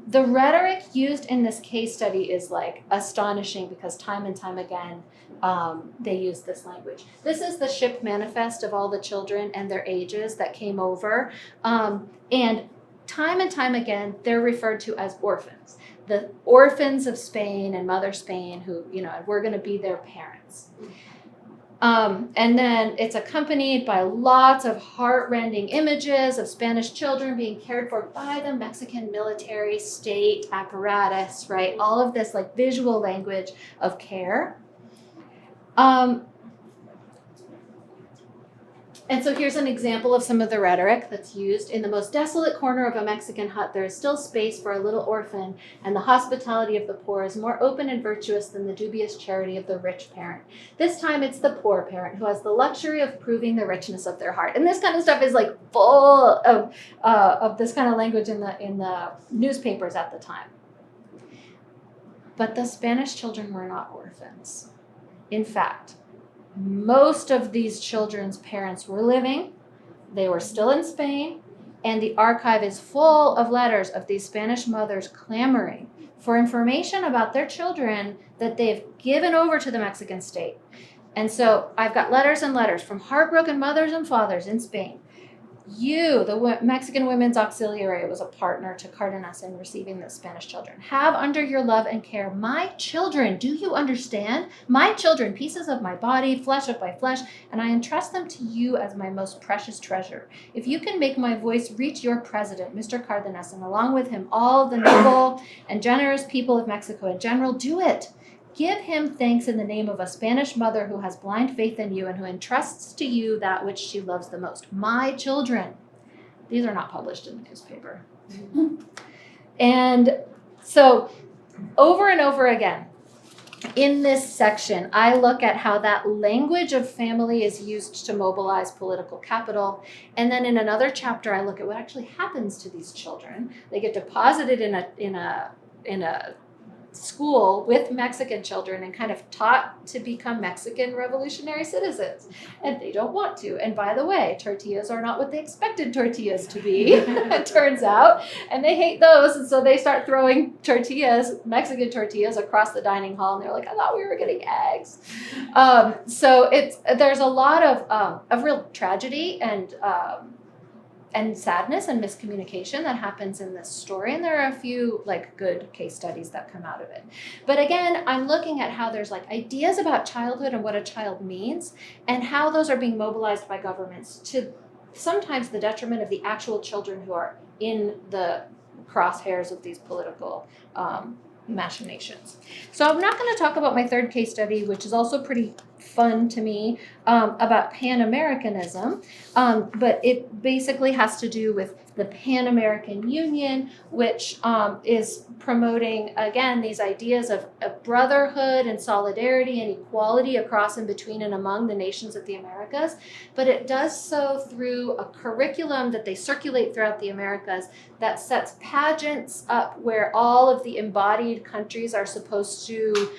The rhetoric used in this case study is like astonishing because time and time again, they use this language. This is the ship manifest of all the children and their ages that came over. And time again, they're referred to as orphans. The orphans of Spain and Mother Spain who, were going to be their parents. And then it's accompanied by lots of heart-rending images of Spanish children being cared for by the Mexican military state apparatus, right? All of this like visual language of care. And so here's an example of some of the rhetoric that's used. In the most desolate corner of a Mexican hut, there is still space for a little orphan, and the hospitality of the poor is more open and virtuous than the dubious charity of the rich parent. This time it's the poor parent who has the luxury of proving the richness of their heart. And this kind of stuff is like full of this kind of language in the newspapers at the time. But the Spanish children were not orphans. In fact, most of these children's parents were living, They were still in Spain, and the archive is full of letters of these Spanish mothers clamoring for information about their children that they've given over to the Mexican state. And so I've got letters and letters from heartbroken mothers and fathers in Spain. You, the Mexican Women's Auxiliary, was a partner to Cardenas in receiving the Spanish children. Have under your love and care my children. Do you understand? My children, pieces of my body, flesh of my flesh, and I entrust them to you as my most precious treasure. If you can make my voice reach your president, Mr. Cardenas, and along with him all the noble and generous people of Mexico in general, do it. Give him thanks in the name of a Spanish mother who has blind faith in you and who entrusts to you that which she loves the most. My children. These are not published in the newspaper. And so over and over again, in this section, I look at how that language of family is used to mobilize political capital. And then in another chapter, I look at what actually happens to these children. They get deposited in a school with Mexican children and kind of taught to become Mexican revolutionary citizens. And they don't want to. And by the way, tortillas are not what they expected tortillas to be, it turns out. And they hate those. And so they start throwing tortillas, Mexican tortillas, across the dining hall. And they're like, I thought we were getting eggs. So there's a lot of real tragedy and sadness and miscommunication that happens in this story. And there are a few good case studies that come out of it. But again, I'm looking at how there's ideas about childhood and what a child means and how those are being mobilized by governments to sometimes the detriment of the actual children who are in the crosshairs of these political machinations. So I'm not going to talk about my third case study, which is also pretty fun to me, about Pan-Americanism, but it basically has to do with the Pan-American Union, which is promoting, again, these ideas of brotherhood and solidarity and equality across and between and among the nations of the Americas. But it does so through a curriculum that they circulate throughout the Americas that sets pageants up where all of the embodied countries are supposed to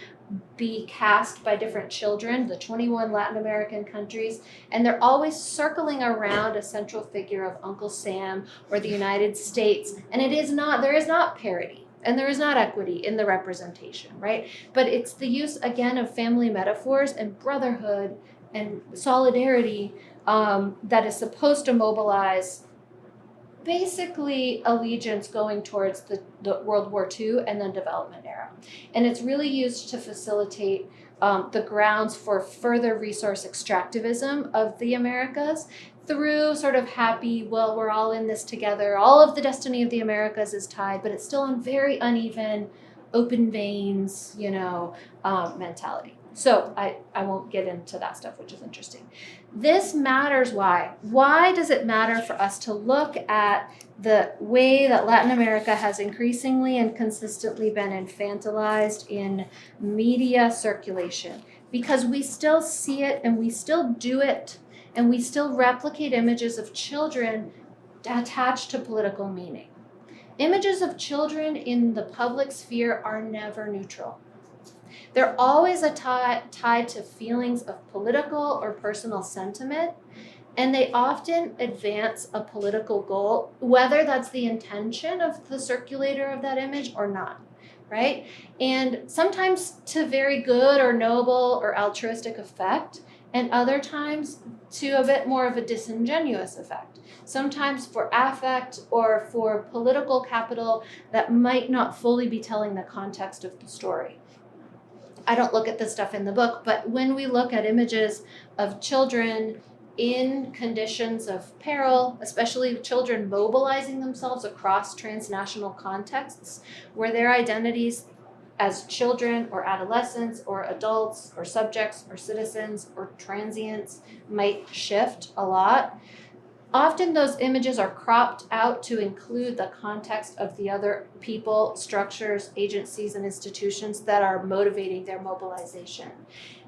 be cast by different children, the 21 Latin American countries, and they're always circling around a central figure of Uncle Sam or the United States. And there is not parity and there is not equity in the representation, right? But it's the use, again, of family metaphors and brotherhood and solidarity that is supposed to mobilize basically allegiance going towards the World War II and then development era. And it's really used to facilitate the grounds for further resource extractivism of the Americas through sort of happy, well, we're all in this together, all of the destiny of the Americas is tied, but it's still on very uneven, open veins, mentality. So I won't get into that stuff, which is interesting. This matters why. Why does it matter for us to look at the way that Latin America has increasingly and consistently been infantilized in media circulation? Because we still see it and we still do it and we still replicate images of children attached to political meaning. Images of children in the public sphere are never neutral. They're always tied to feelings of political or personal sentiment, and they often advance a political goal, whether that's the intention of the circulator of that image or not, right? And sometimes to very good or noble or altruistic effect, and other times to a bit more of a disingenuous effect. Sometimes for affect or for political capital that might not fully be telling the context of the story. I don't look at this stuff in the book, but when we look at images of children in conditions of peril, especially children mobilizing themselves across transnational contexts, where their identities as children or adolescents or adults or subjects or citizens or transients might shift a lot, often those images are cropped out to include the context of the other people, structures, agencies, and institutions that are motivating their mobilization.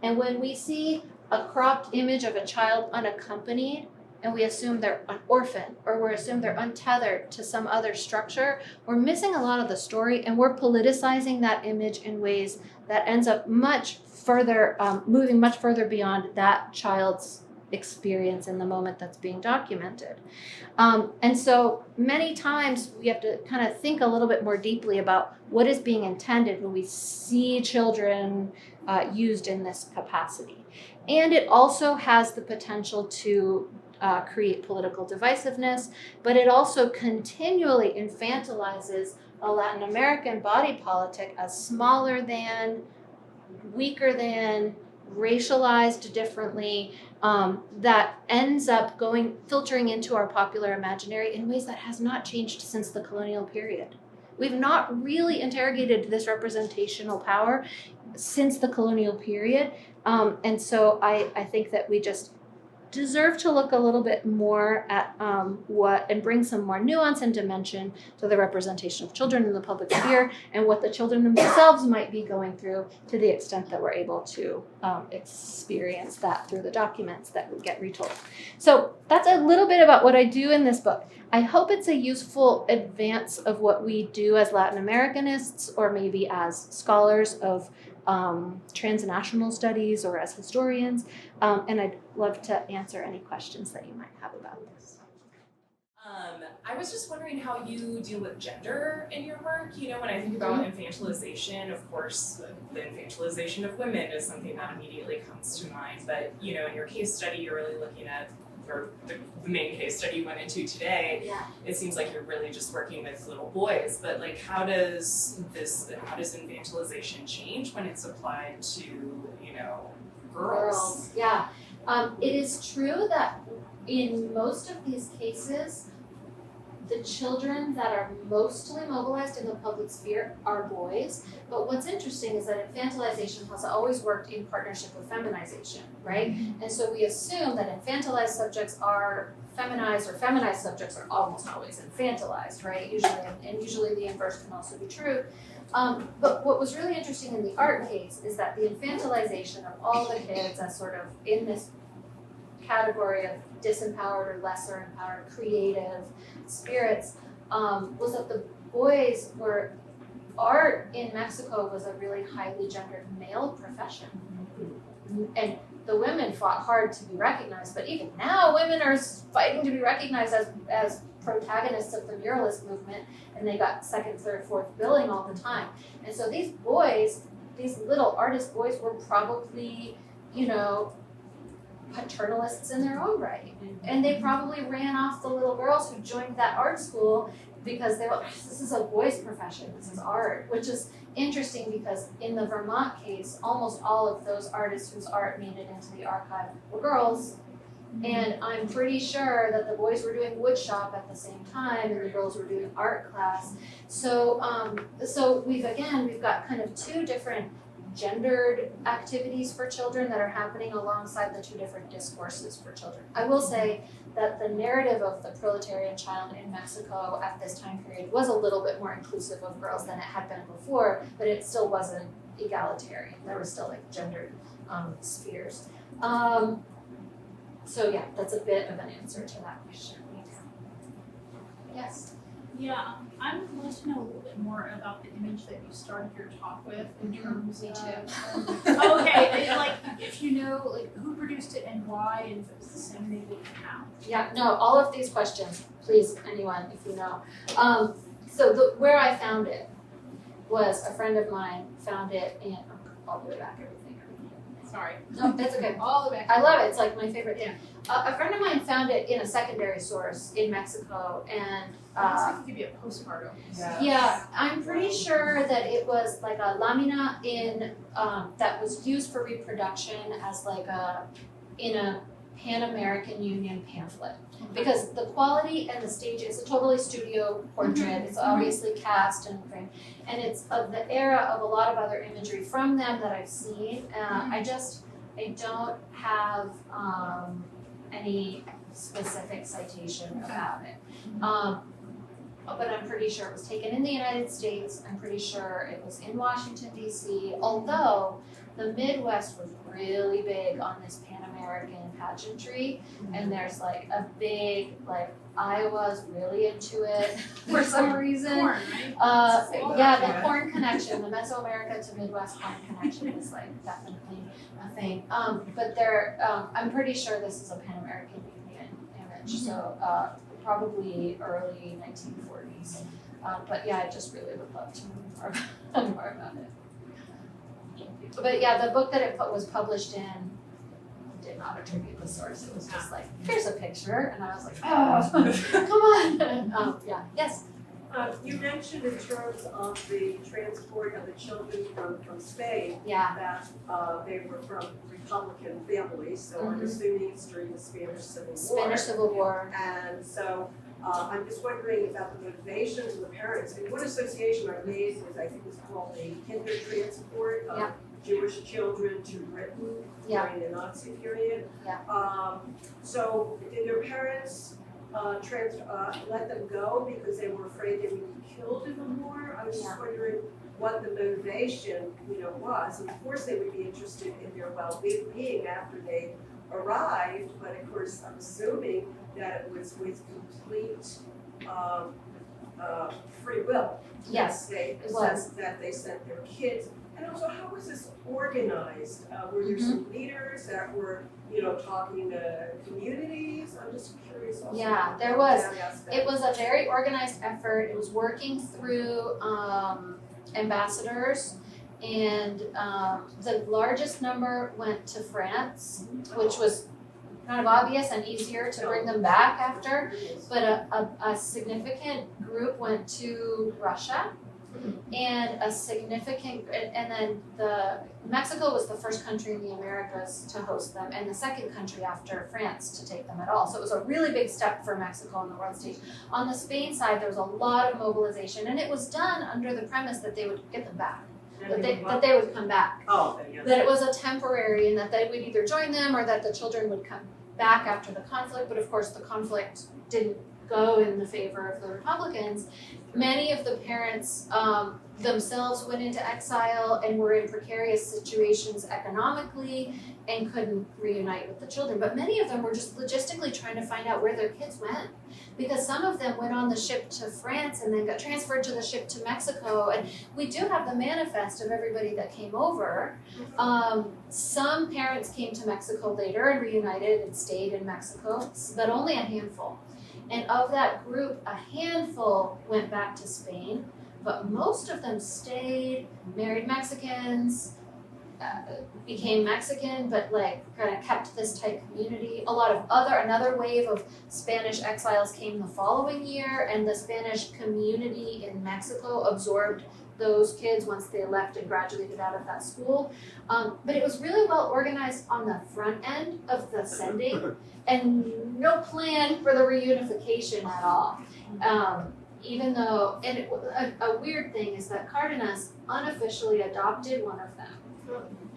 And when we see a cropped image of a child unaccompanied, and we assume they're an orphan, or we assume they're untethered to some other structure, we're missing a lot of the story, and we're politicizing that image in ways that ends up much further, moving much further beyond that child's experience in the moment that's being documented. And so many times we have to kind of think a little bit more deeply about what is being intended when we see children used in this capacity. And it also has the potential to create political divisiveness, but it also continually infantilizes a Latin American body politic as smaller than, weaker than, racialized differently, that ends up filtering into our popular imaginary in ways that has not changed since the colonial period. We've not really interrogated this representational power since the colonial period. And so I think that we just deserve to look a little bit more at and bring some more nuance and dimension to the representation of children in the public sphere and what the children themselves might be going through, to the extent that we're able to experience that through the documents that would get retold. So that's a little bit about what I do in this book. I hope it's a useful advance of what we do as Latin Americanists, or maybe as scholars of transnational studies, or as historians, and I'd love to answer any questions that you might have about this. I was just wondering how you deal with gender in your work. You know, when I think about infantilization, of course, the infantilization of women is something that immediately comes to mind. But, you know, in your case study, you're really looking at, or the main case study you went into today, it seems like you're really just working with little boys. But like, how does infantilization change when it's applied to, you know, girls? Yeah. It is true that in most of these cases, the children that are mostly mobilized in the public sphere are boys. But what's interesting is that infantilization has always worked in partnership with feminization, right? And so we assume that infantilized subjects are feminized, or feminized subjects are almost always infantilized, right? Usually the inverse can also be true. But what was really interesting in the art case is that the infantilization of all the kids as sort of in this category of disempowered or lesser empowered creative spirits was that the boys were, art in Mexico was a really highly gendered male profession. And the women fought hard to be recognized, but even now women are fighting to be recognized as protagonists of the muralist movement, and they got second, third, fourth billing all the time. And so these boys, these little artist boys, were probably, you know, paternalists in their own right. And they probably ran off the little girls who joined that art school because they were, this is a boys' profession, this is art, which is interesting because in the Vermont case, almost all of those artists whose art made it into the archive were girls. And I'm pretty sure that the boys were doing wood shop at the same time and the girls were doing art class. So we've got kind of two different gendered activities for children that are happening alongside the two different discourses for children. I will say that the narrative of the proletarian child in Mexico at this time period was a little bit more inclusive of girls than it had been before, but it still wasn't egalitarian. There were still like gendered spheres. So yeah, that's a bit of an answer to that question. Yes? Yeah, I would like to know a little bit more about the image that you started your talk with in terms Me of... too. Okay, and like, if you know, like, who produced it and why, and if it was disseminated and how. Yeah, no, all of these questions, please, anyone, if you know. Where I found it was a friend of mine found it in, all the way back, everything. Sorry. No, that's okay. All the way back. I love it, it's like my favorite thing. Yeah. A friend of mine found it in a secondary source in Mexico, and I think it could be a postcard of this. yeah, I'm pretty sure that it was like a lamina in that was used for reproduction as like in a Pan-American Union pamphlet. Because the quality and the stage is a totally studio portrait. It's obviously cast and framed, and it's of the era of a lot of other imagery from them that I've seen. I don't have any specific citation about it. But I'm pretty sure it was taken in the United States. I'm pretty sure it was in Washington, D.C., although the Midwest was really big on this Pan-American Mesoamerican pageantry, and there's like a big, like, Iowa's really into it for some reason. Corn, right? Yeah, the corn connection, the Mesoamerica to Midwest corn connection is like definitely a thing. But I'm pretty sure this is a Pan American Indian image, so probably early 1940s. But yeah, I just really would love to know more about it. But yeah, the book that it was published in did not attribute the source. It was just like, here's a picture, and I was like, oh, come on. Yeah, yes. You mentioned in terms of the transport of the children from Spain, Yeah. that they were from Republican families, so I'm assuming it's during the Spanish Civil War. Spanish Civil War. And so I'm just wondering about the motivations of the parents, and what association are these with, I think it's called the kinder transport of Yeah. Jewish children to Britain Yeah. during the Nazi period. Yeah. So did their parents let them go because they were afraid they would be killed in the war? I was just wondering what the motivation, was. And of course, they would be interested in their well-being after they arrived, but of course, I'm assuming that it was with complete free will. Yes, They it was. that they sent their kids. And also, how was this organized? Were there some leaders that were, talking to communities? I'm just curious also. Yeah, there was. It was a very organized effort. It was working through ambassadors, and the largest number went to France, which was kind of obvious and easier to bring them back after. But a significant group went to Russia, and a significant, and then Mexico was the first country in the Americas to host them, and the second country after France to take them at all. So it was a really big step for Mexico on the world stage. On the Spain side, there was a lot of mobilization, and it was done under the premise that they would get them back, that they would come back. Oh, yeah. That it was a temporary, and that they would either join them or that the children would come back after the conflict. But of course, the conflict didn't go in the favor of the Republicans. Many of the parents themselves went into exile and were in precarious situations economically and couldn't reunite with the children. But many of them were just logistically trying to find out where their kids went, because some of them went on the ship to France and then got transferred to the ship to Mexico. And we do have the manifest of everybody that came over. Some parents came to Mexico later and reunited and stayed in Mexico, but only a handful. And of that group, a handful went back to Spain, but most of them stayed, married Mexicans, became Mexican, but like kind of kept this tight community. Another wave of Spanish exiles came the following year, and the Spanish community in Mexico absorbed those kids once they left and graduated out of that school. But it was really well organized on the front end of the sending, and no plan for the reunification at all. Even though, a weird thing is that Cardenas unofficially adopted one of them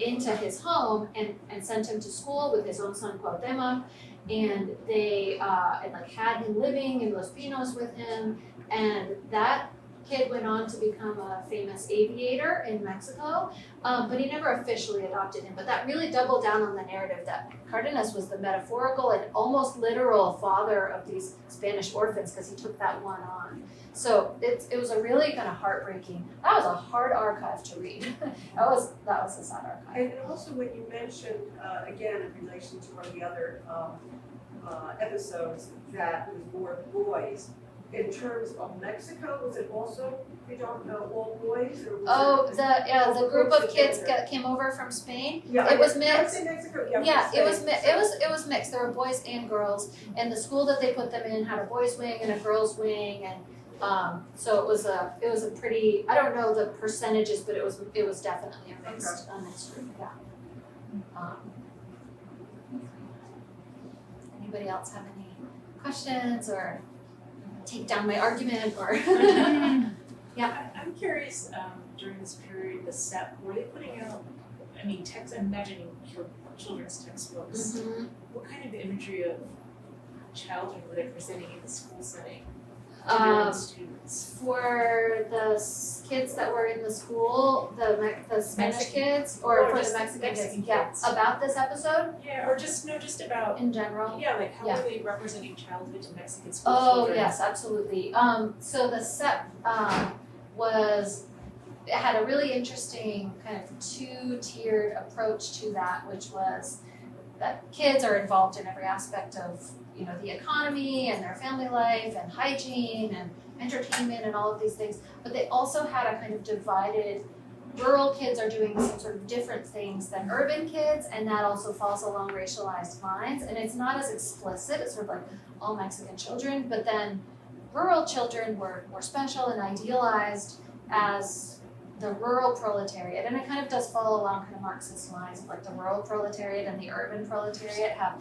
into his home and sent him to school with his own son Cuauhtemoc, and they had him living in Los Pinos with him, and that kid went on to become a famous aviator in Mexico, but he never officially adopted him. But that really doubled down on the narrative that Cardenas was the metaphorical and almost literal father of these Spanish orphans, because he took that one on. So it was a really kind of heartbreaking. That was a hard archive to read. that was a sad archive. And also when you mentioned, again, in relation to one of the other episodes, that it was more boys. In terms of Mexico, was it also, we don't know, all boys? Or was The group of kids came over from Spain. Yeah, it was mixed. In Mexico, It was mixed. There were boys and girls, and the school that they put them in had a boys' wing and a girls' wing, and so it was a pretty, I don't know the percentages, but it was definitely a mixed group. Yeah. Anybody else have any questions or take down my argument or? I'm curious, during this period, were they putting out, text, I'm imagining children's textbooks. Mm-hmm. What kind of imagery of childhood were they presenting in the school setting? students? For the kids that were in the school, the Spanish Mexican. kids, or Or for the just Mexican Mexican kids, kids. about this episode Yeah, or just about in general. like how Yeah. are they representing childhood to Mexican school Oh, children? yes, absolutely. So the SEP it had a really interesting kind of two-tiered approach to that, which was that kids are involved in every aspect of, you know, the economy and their family life and hygiene and entertainment and all of these things, but they also had a kind of divided, rural kids are doing some sort of different things than urban kids, and that also falls along racialized lines, and it's not as explicit, it's sort of like all Mexican children, but then rural children were special and idealized as the rural proletariat, and it kind of does follow along kind of Marxist lines of like the rural proletariat and the urban proletariat have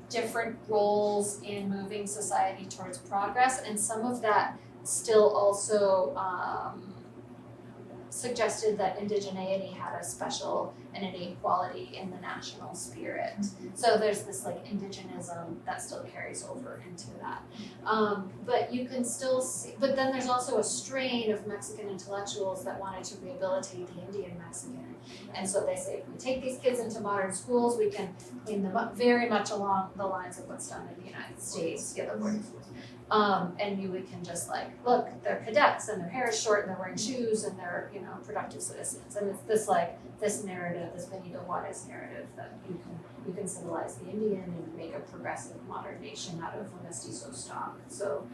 different roles in moving society towards progress, and some of that still also suggested that indigeneity had a special and innate quality in the national spirit. So there's this like indigenism that still carries over into that. But you can still see, but then there's also a strain of Mexican intellectuals that wanted to rehabilitate the Indian Mexican. And so they say, if we take these kids into modern schools, we can clean them up very much along the lines of what's done in the United States, the other boarding schools. We can just like, look, they're cadets and their hair is short and they're wearing shoes and they're, you know, productive citizens. And it's this narrative, this Benito Juarez narrative that you can civilize the Indian and make a progressive modern nation out of a mestizo stock. So,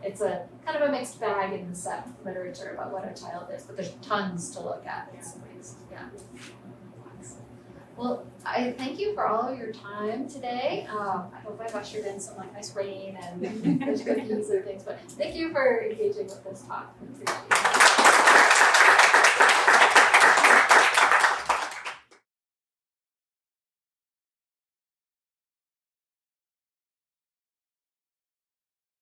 it's a kind of a mixed bag in the set literature about what a child is, but there's tons to look at in some ways. Yeah. Well, I thank you for all of your time today. I hope I've ushered in some like nice rain and there's cookies and things, but thank you for engaging with this talk.